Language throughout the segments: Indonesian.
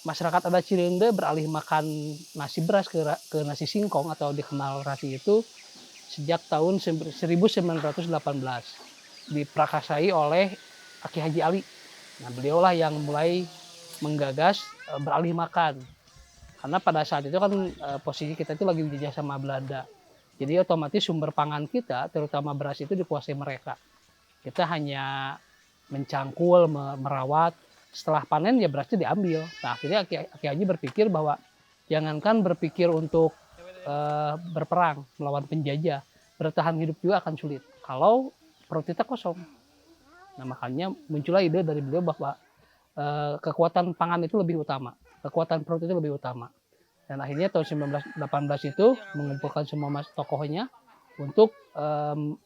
masyarakat adat Cilende beralih makan nasi beras ke nasi singkong atau dikenal rasi itu sejak tahun 1918, diprakasai oleh Aki Haji Ali. Nah, beliaulah yang mulai menggagas beralih makan. Karena pada saat itu kan posisi kita itu lagi dijajah sama Belanda. Jadi otomatis sumber pangan kita, terutama beras itu dikuasai mereka. Kita hanya mencangkul, merawat, setelah panen ya berasnya diambil. Nah, akhirnya Aki Haji berpikir bahwa jangankan berpikir untuk berperang melawan penjajah, bertahan hidup juga akan sulit kalau perut kita kosong. Nah, makanya muncullah ide dari beliau bahwa kekuatan pangan itu lebih utama, kekuatan perut itu lebih utama. Dan akhirnya tahun 1918 itu mengumpulkan semua tokohnya untuk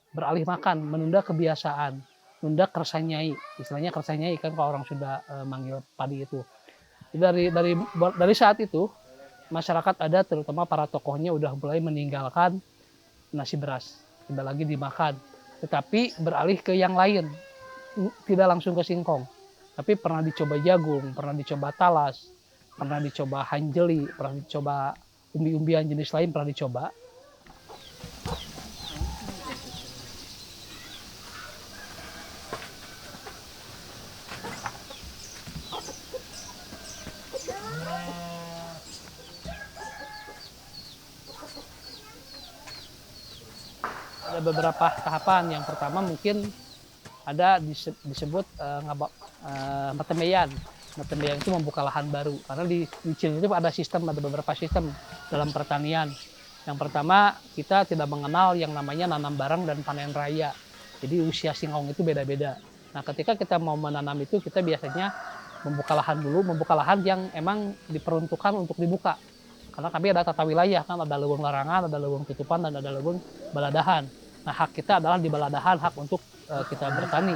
beralih makan, menunda kebiasaan, menunda kersanyai. Istilahnya kersanyai kan kalau orang sudah manggil padi itu. Dari saat itu masyarakat ada terutama para tokohnya udah mulai meninggalkan nasi beras, tidak lagi dimakan, tetapi beralih ke yang lain, tidak langsung ke singkong, tapi pernah dicoba jagung, pernah dicoba talas, pernah dicoba hanjeli, pernah dicoba umbi-umbian jenis lain pernah dicoba. Ada beberapa tahapan. Yang pertama mungkin ada disebut metemeyan. Metemeyan itu membuka lahan baru. Karena di Cilende itu ada beberapa sistem dalam pertanian. Yang pertama, kita tidak mengenal yang namanya nanam bareng dan panen raya. Jadi usia singkong itu beda-beda. Nah, ketika kita mau menanam itu, kita biasanya membuka lahan dulu, membuka lahan yang emang diperuntukkan untuk dibuka. Karena kami ada tata wilayah, kan ada leuweung larangan, ada leuweung tutupan, dan ada leuweung baladahan. Nah, hak kita adalah di baladahan, hak untuk kita bertani.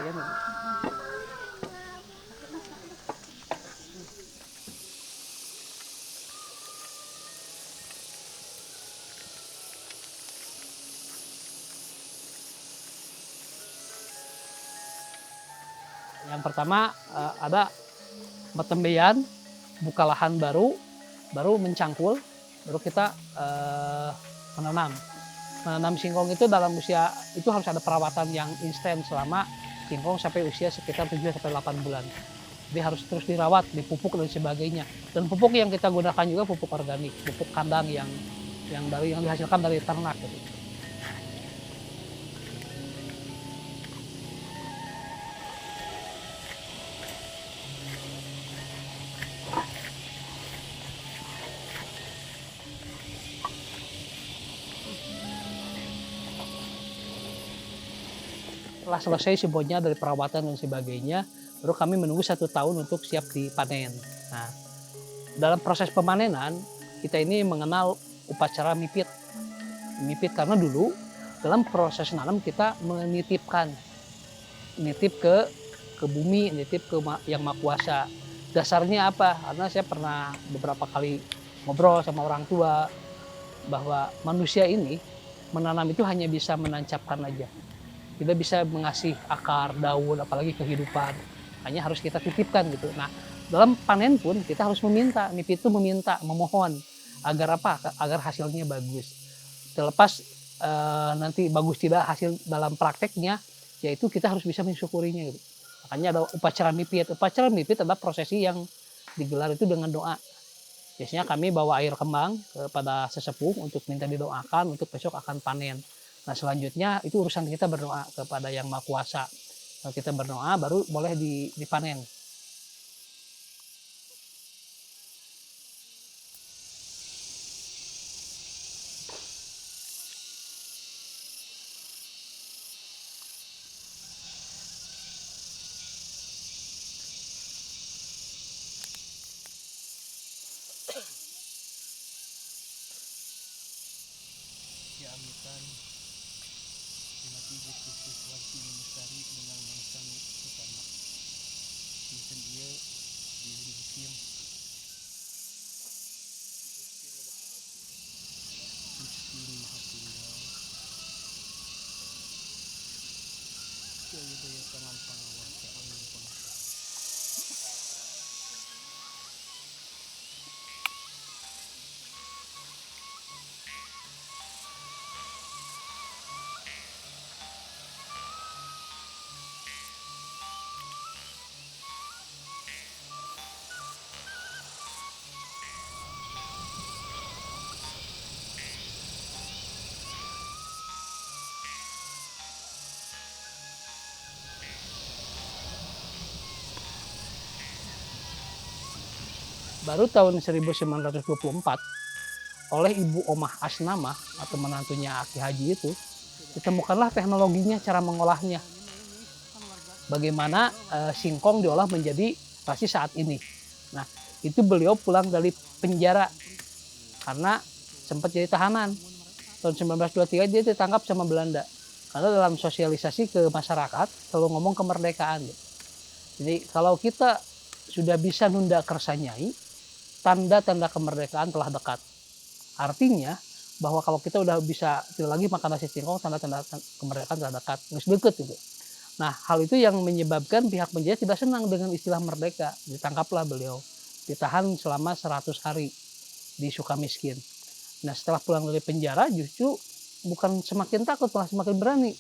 Yang pertama ada metembeyan, buka lahan baru, baru mencangkul, baru kita menanam. Menanam singkong itu dalam usia itu harus ada perawatan yang instan selama singkong sampai usia sekitar 7-8 bulan. Jadi harus terus dirawat, dipupuk dan sebagainya. Dan pupuk yang kita gunakan juga pupuk organik, pupuk kandang yang dihasilkan dari ternak gitu. Setelah selesai semuanya dari perawatan dan sebagainya, baru kami menunggu 1 tahun untuk siap dipanen. Nah, dalam proses pemanenan, kita ini mengenal upacara mipit. Mipit karena dulu dalam proses nanam kita menitipkan, nitip ke bumi, nitip ke yang Maha Kuasa. Dasarnya apa? Karena saya pernah beberapa kali ngobrol sama orang tua bahwa manusia ini menanam itu hanya bisa menancapkan aja. Tidak bisa mengasih akar, daun, apalagi kehidupan. Hanya harus kita titipkan gitu. Nah, dalam panen pun kita harus meminta, nipit itu meminta, memohon agar apa? Agar hasilnya bagus. Terlepas nanti bagus tidak hasil dalam prakteknya, yaitu kita harus bisa mensyukurinya gitu. Makanya ada upacara mipit. Upacara mipit adalah prosesi yang digelar itu dengan doa. Biasanya kami bawa air kembang kepada sesepuh untuk minta didoakan untuk besok akan panen. Nah, selanjutnya itu urusan kita berdoa kepada Yang Maha Kuasa. Kalau kita berdoa baru boleh dipanen. Amitan mati Gusti Warti Lestari dengan bangsa utama. Dinten ieu dibikin Gusti Maha Tunggal. Jaya daya tangan pengawas anu pengawas. Baru tahun 1924 oleh Ibu Omah Asnamah atau menantunya Aki Haji itu ditemukanlah teknologinya, cara mengolahnya. Bagaimana singkong diolah menjadi nasi saat ini. Nah, itu beliau pulang dari penjara karena sempat jadi tahanan. Tahun 1923 dia ditangkap sama Belanda. Karena dalam sosialisasi ke masyarakat selalu ngomong kemerdekaan. Jadi kalau kita sudah bisa nunda kersanyai, tanda-tanda kemerdekaan telah dekat. Artinya bahwa kalau kita udah bisa tidak lagi makan nasi singkong, tanda-tanda kemerdekaan telah dekat, nggak deket gitu. Nah, hal itu yang menyebabkan pihak penjara tidak senang dengan istilah merdeka. Ditangkaplah beliau, ditahan selama 100 hari di Sukamiskin. Nah, setelah pulang dari penjara justru bukan semakin takut, malah semakin berani.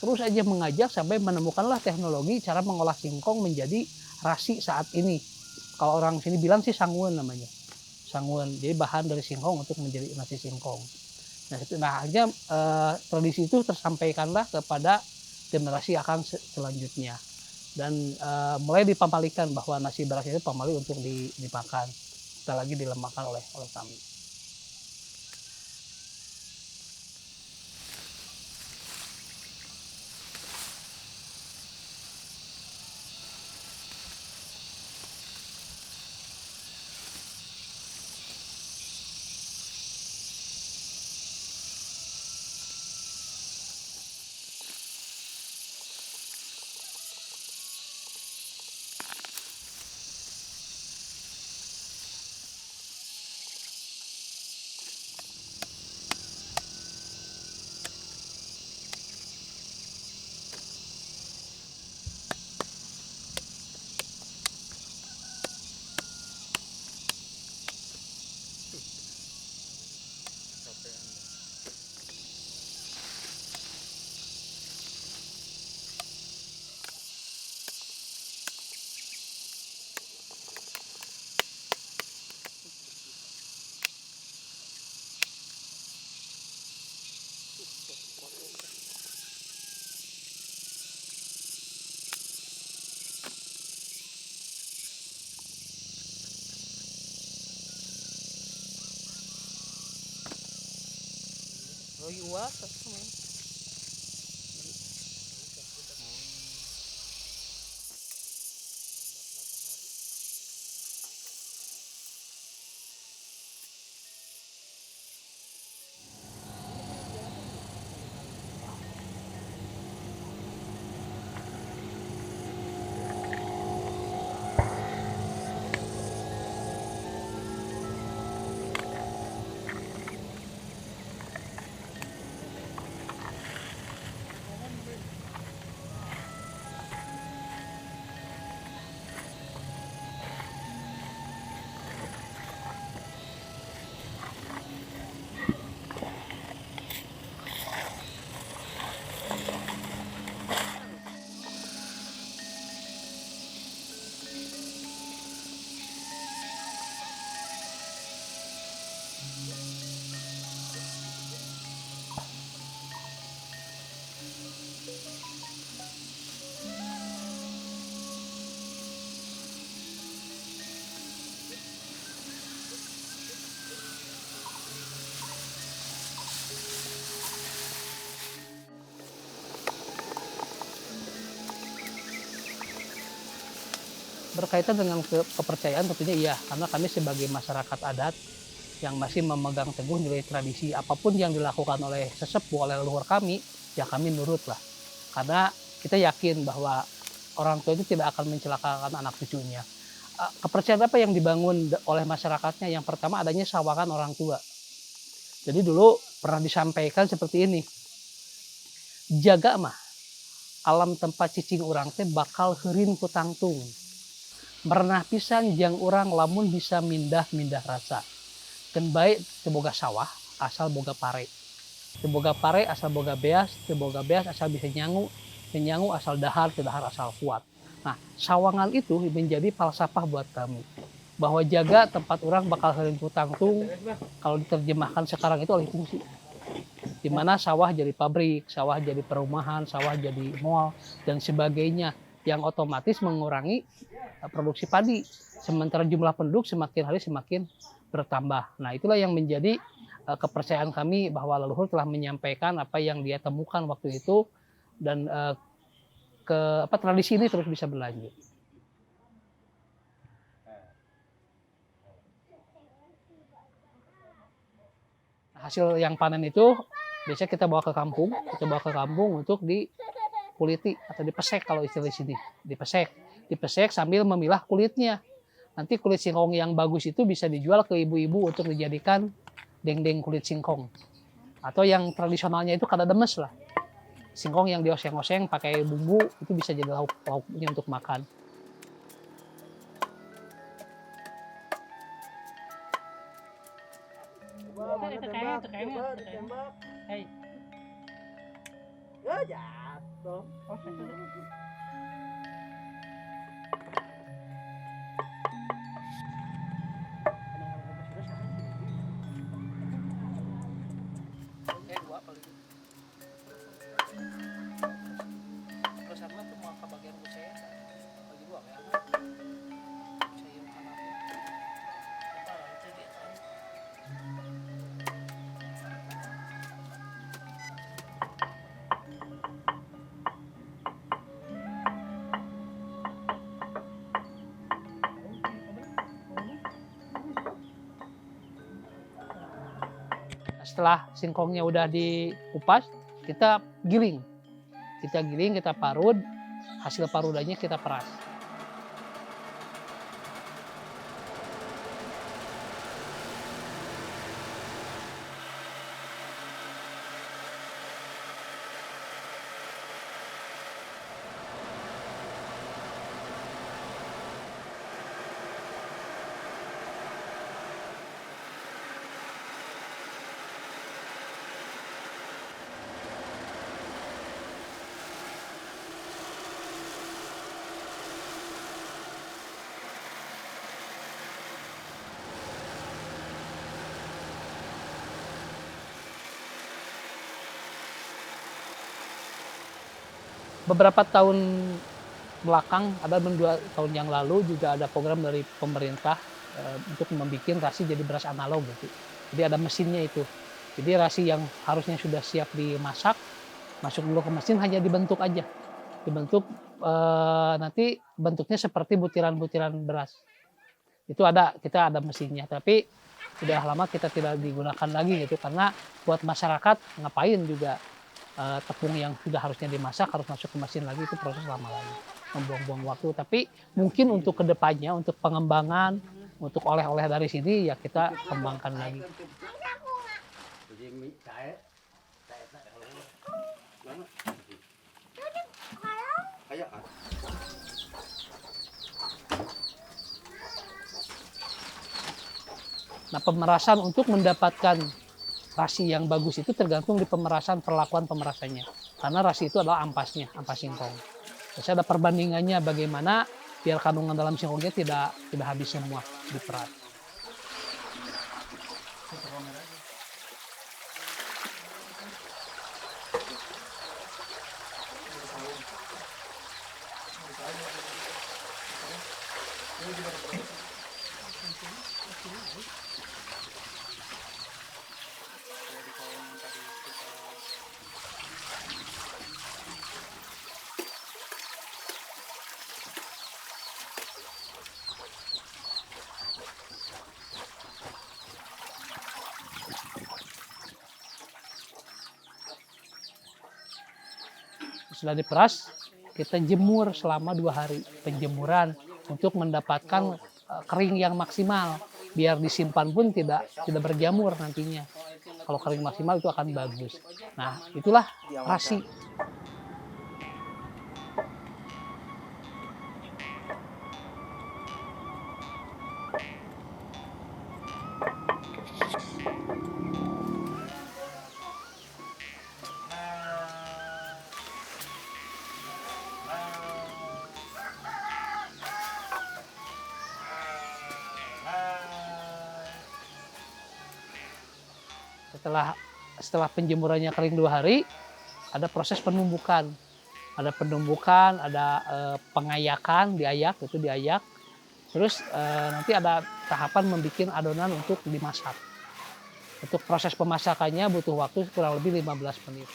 Terus aja mengajak sampai menemukanlah teknologi cara mengolah singkong menjadi rasi saat ini. Kalau orang sini bilang sih sangwon namanya. Sangwon, jadi bahan dari singkong untuk menjadi nasi singkong. Nah akhirnya tradisi itu tersampaikanlah kepada generasi akan selanjutnya. Dan mulai dipamalikan bahwa nasi beras itu pamali untuk dimakan. Kita lagi dilemahkan oleh kami. Lagi uas, berkaitan dengan kepercayaan tentunya iya, karena kami sebagai masyarakat adat yang masih memegang teguh nilai tradisi, apapun yang dilakukan oleh sesepuh, oleh leluhur kami, ya kami nurut lah. Karena kita yakin bahwa orang tua itu tidak akan mencelakakan anak cucunya. Kepercayaan apa yang dibangun oleh masyarakatnya? Yang pertama adanya sawangan orang tua. Jadi dulu pernah disampaikan seperti ini, jaga mah alam tempat cicing orang teh bakal heurin ku tangtung. Merenah pisan jang orang lamun bisa mindah-mindah rasa. Ken bae teu boga sawah asal boga pare. Teu boga pare asal boga beas, teu boga beas asal bisa nyangu, teu nyangu asal dahar, teu dahar asal kuat. Nah, sawangan itu menjadi falsafah buat kami. Bahwa jaga tempat orang bakal heurin ku tangtung, kalau diterjemahkan sekarang itu oleh fungsi. Di mana sawah jadi pabrik, sawah jadi perumahan, sawah jadi mall dan sebagainya yang otomatis mengurangi produksi padi. Sementara jumlah penduduk semakin hari semakin bertambah. Nah, itulah yang menjadi kepercayaan kami bahwa leluhur telah menyampaikan apa yang dia temukan waktu itu, dan tradisi ini terus bisa berlanjut. Hasil yang panen itu biasanya kita bawa ke kampung untuk dikuliti atau dipesek, kalau istilah di sini. Dipesek sambil memilah kulitnya. Nanti kulit singkong yang bagus itu bisa dijual ke ibu-ibu untuk dijadikan dendeng kulit singkong. Atau yang tradisionalnya itu kada demes lah. Singkong yang dioseng-oseng pakai bumbu itu bisa jadi lauknya untuk makan. Ya jatuh. Setelah singkongnya udah dikupas, kita giling. Kita parut, hasil parudannya kita peras. Beberapa tahun belakang, ada 2 tahun yang lalu juga ada program dari pemerintah untuk membuat rasi jadi beras analog gitu. Jadi ada mesinnya itu. Jadi rasi yang harusnya sudah siap dimasak, masuk dulu ke mesin, hanya dibentuk aja. Dibentuk nanti bentuknya seperti butiran-butiran beras. Itu kita ada mesinnya, tapi sudah lama kita tidak digunakan lagi gitu, karena buat masyarakat ngapain juga tepung yang sudah harusnya dimasak harus masuk ke mesin lagi, itu proses lama lagi, membuang-buang waktu. Tapi mungkin untuk kedepannya, untuk pengembangan, untuk oleh-oleh dari sini ya kita kembangkan lagi. Nah, pemerasan untuk mendapatkan rasi yang bagus itu tergantung di perlakuan pemerasannya. Karena rasi itu adalah ampasnya, ampas singkong. Terus ada perbandingannya bagaimana biar kandungan dalam singkongnya tidak habis semua diperas. Setelah diperas, kita jemur selama 2 hari penjemuran untuk mendapatkan kering yang maksimal, biar disimpan pun tidak berjamur nantinya. Kalau kering maksimal itu akan bagus. Nah, itulah rasi. Setelah penjemurannya kering 2 hari, ada proses penumbukan. Ada penumbukan, ada pengayakan, diayak. Terus nanti ada tahapan membuat adonan untuk dimasak. Untuk proses pemasakannya butuh waktu kurang lebih 15 menit.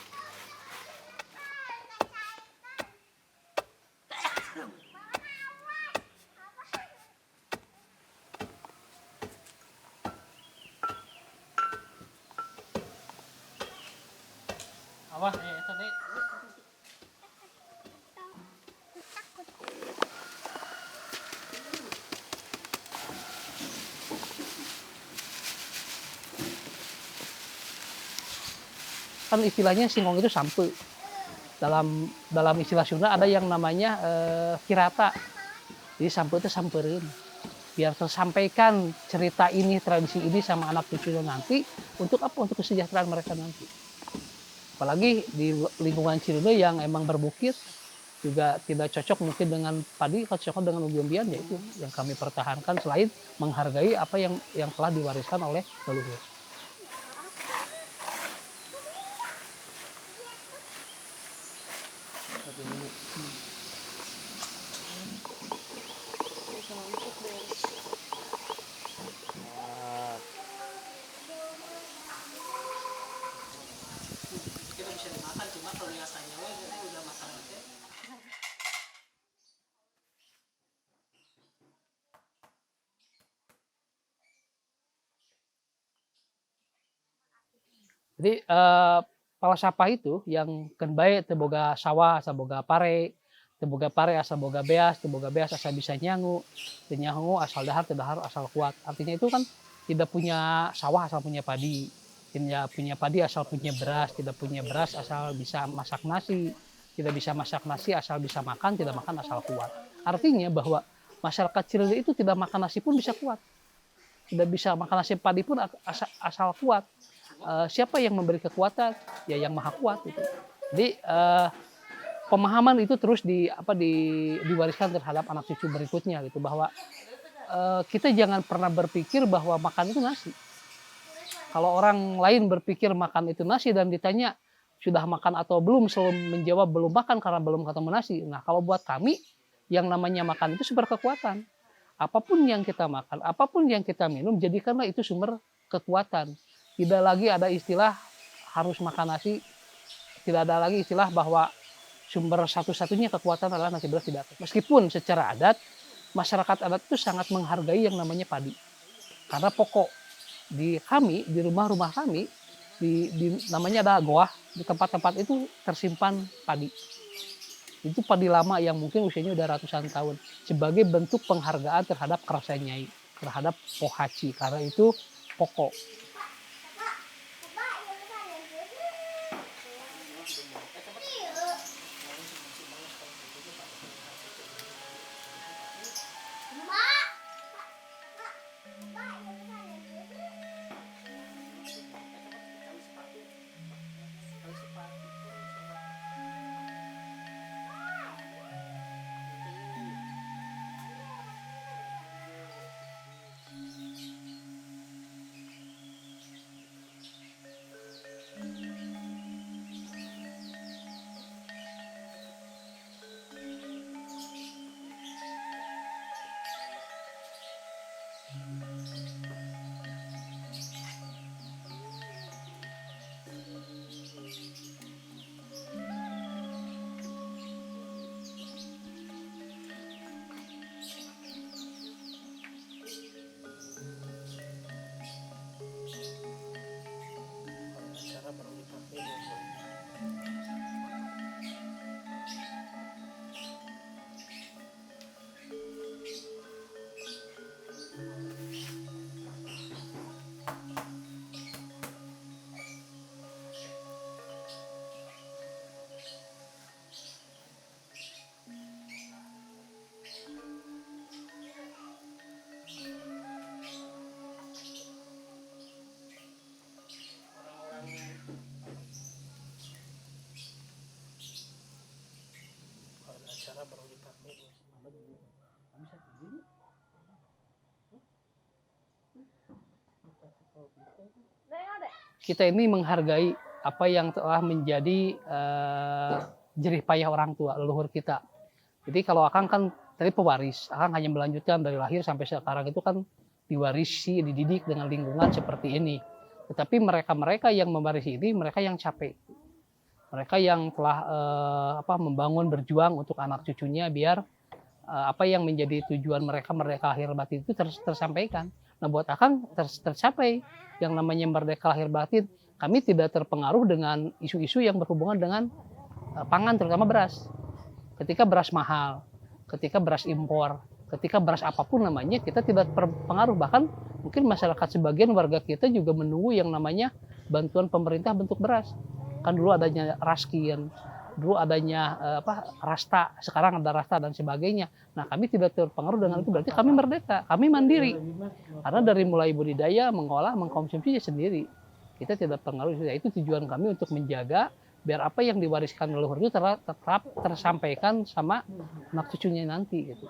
Awas ya tadi. Kan istilahnya singkong itu sampe. Dalam istilah Sunda ada yang namanya kirata. Jadi sampe itu samperin. Biar tersampaikan cerita ini, tradisi ini sama anak cucunya nanti. Untuk apa? Untuk kesejahteraan mereka nanti. Apalagi di lingkungan Cirebon yang emang berbukit, juga tidak cocok mungkin dengan padi, cocok dengan umbi-umbian, yaitu yang kami pertahankan selain menghargai apa yang telah diwariskan oleh leluhur. Kita bisa dimakan, cuma kalau biasanya udah makan aja. Jadi palasapa itu yang kan baik teboga sawah asa boga pare asa boga beas asa bisa nyangu, nyangu asal dahar asal kuat. Artinya itu kan tidak punya sawah asal punya padi, tidak punya padi asal punya beras, tidak punya beras asal bisa masak nasi, tidak bisa masak nasi asal bisa makan, tidak makan asal kuat. Artinya bahwa masyarakat Cirebon itu tidak makan nasi pun bisa kuat, tidak bisa makan nasi padi pun asal kuat. Siapa yang memberi kekuatan? Ya yang maha kuat itu. Jadi pemahaman itu terus diwariskan terhadap anak cucu berikutnya gitu, bahwa kita jangan pernah berpikir bahwa makan itu nasi. Kalau orang lain berpikir makan itu nasi dan ditanya sudah makan atau belum, selalu menjawab belum makan karena belum ketemu nasi. Nah, kalau buat kami yang namanya makan itu sumber kekuatan. Apapun yang kita makan, apapun yang kita minum, jadikanlah itu sumber kekuatan. Tidak lagi ada istilah harus makan nasi, tidak ada lagi istilah bahwa sumber satu-satunya kekuatan adalah nasi beras, tidak. Meskipun secara adat, masyarakat adat itu sangat menghargai yang namanya padi. Karena pokok di kami, di rumah-rumah kami, namanya ada goah, di tempat-tempat itu tersimpan padi. Itu padi lama yang mungkin usianya udah ratusan tahun. Sebagai bentuk penghargaan terhadap kerasa nyai, terhadap pohaci, karena itu pokok. Kita ini menghargai apa yang telah menjadi jerih payah orang tua, leluhur kita. Jadi kalau Akang kan Tapi pewaris, Akang hanya melanjutkan dari lahir sampai sekarang itu kan diwarisi, dididik dengan lingkungan seperti ini. Tetapi mereka-mereka yang mewarisi ini, mereka yang capek. Mereka yang telah membangun, berjuang untuk anak cucunya biar apa yang menjadi tujuan mereka merdeka lahir batin itu tersampaikan. Nah buat Akang tercapai yang namanya merdeka lahir batin. Kami tidak terpengaruh dengan isu-isu yang berhubungan dengan pangan, terutama beras. Ketika beras mahal, ketika beras impor, ketika beras apapun namanya, kita tidak terpengaruh. Bahkan mungkin masyarakat sebagian warga kita juga menunggu yang namanya bantuan pemerintah bentuk beras. Kan dulu adanya raskin, dulu adanya rasta, sekarang ada rasta dan sebagainya. Nah kami tidak terpengaruh dengan itu, berarti kami merdeka, kami mandiri. Karena dari mulai budidaya, mengolah, mengkonsumsi sendiri. Kita tidak terpengaruh, itu tujuan kami untuk menjaga biar apa yang diwariskan leluhur itu tetap tersampaikan sama anak cucunya nanti gitu.